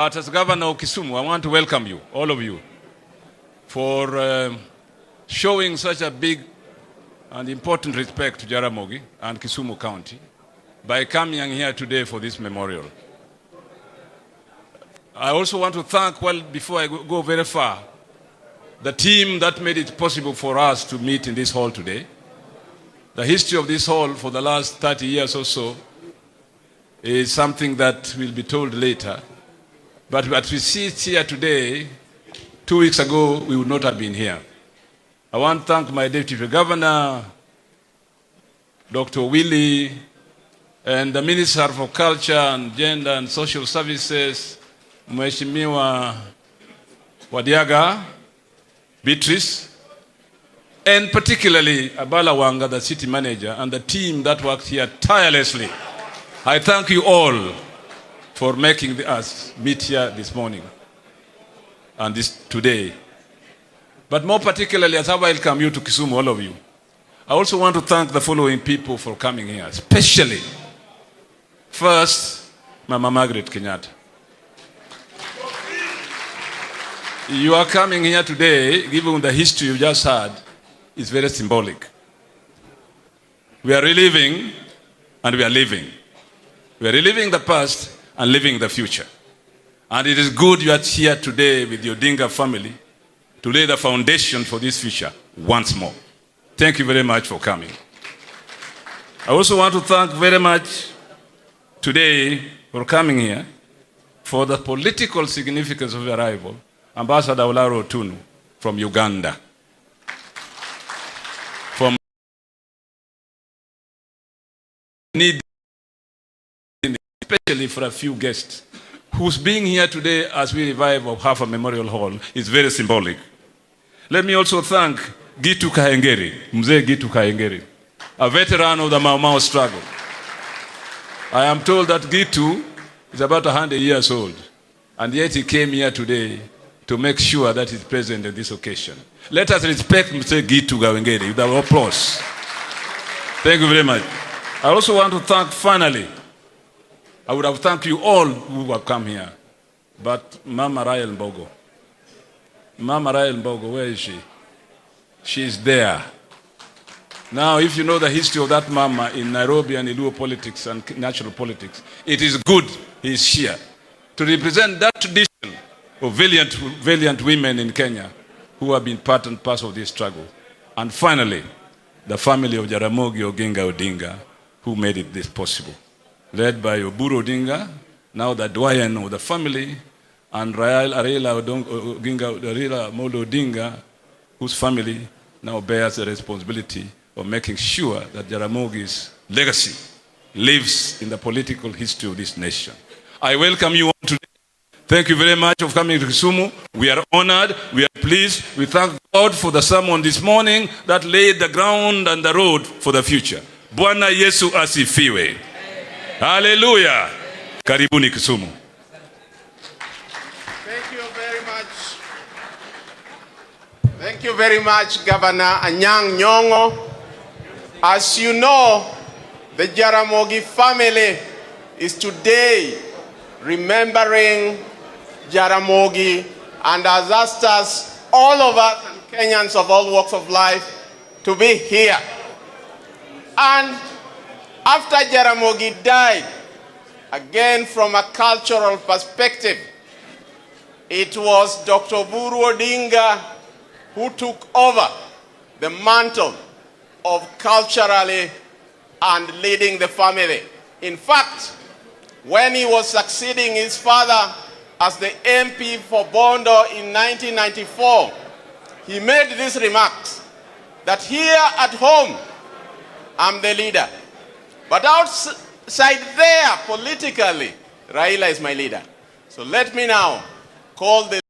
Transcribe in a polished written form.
But as Governor of Kisumu, I want to welcome you, all of you, for showing such a big and important respect to Jaramogi and Kisumu County by coming here today for this memorial. I also want to thank, well, before I go very far, the team that made it possible for us to meet in this hall today. The history of this hall for the last 30 years or so is something that will be told later. But as we sit here today, 2 weeks ago, we would not have been here. I want to thank my Deputy Governor, Dr. Willie, and the Minister for Culture and Gender and Social Services, Mheshimiwa Wadiaga, Beatrice, and particularly Abala Wanga, the city manager, and the team that worked here tirelessly. I thank you all for making us meet here this morning and today. But more particularly, as I welcome you to Kisumu, all of you, I also want to thank the following people for coming here, especially, first, Mama Margaret Kenyatta. You are coming here today, given the history you just heard, is very symbolic. We are reliving and we are living. We are reliving the past and living the future. And it is good you are here today with your Odinga family to lay the foundation for this future once more. Thank you very much for coming. I also want to thank very much today for coming here for the political significance of your arrival, Ambassador Olaro Tunu from Uganda. From need, especially for a few guests, whose being here today as we revive of half a memorial hall is very symbolic. Let me also thank Gitu Kahengeri, Mzee Gitu Kahengeri, a veteran of the Mau Mau struggle. I am told that Gitu is about 100 years old, and yet he came here today to make sure that he's present at this occasion. Let us respect Mr. Gitu Kahengeri with our applause. Thank you very much. I also want to thank, finally, I would have thanked you all who have come here, but Mama Raila Mbogo. Mama Raila Mbogo, where is she? She is there. Now, if you know the history of that mama in Nairobi and Iluo politics and national politics, it is good he is here to represent that tradition of valiant women in Kenya who have been part and parcel of this struggle. And finally, the family of Jaramogi Oginga Odinga who made it this possible, led by Oburu Odinga, now the doyen of the family, and Raila Molo Odinga, whose family now bears the responsibility of making sure that Jaramogi's legacy lives in the political history of this nation. I welcome you all today. Thank you very much for coming to Kisumu. We are honored, we are pleased. We thank God for the sermon this morning that laid the ground and the road for the future. Bwana Yesu asifiwe. Hallelujah. Karibuni Kisumu. Thank you very much. Thank you very much, Governor Anyang Nyong'o. As you know, the Jaramogi family is today remembering Jaramogi and has asked us, all of us and Kenyans of all walks of life, to be here. And after Jaramogi died, again from a cultural perspective, it was Dr. Oburu Odinga who took over the mantle of culturally and leading the family. In fact, when he was succeeding his father as the MP for Bondo in 1994, he made these remarks that here at home, I'm the leader. But outside there, politically, Raila is my leader. So let me now call the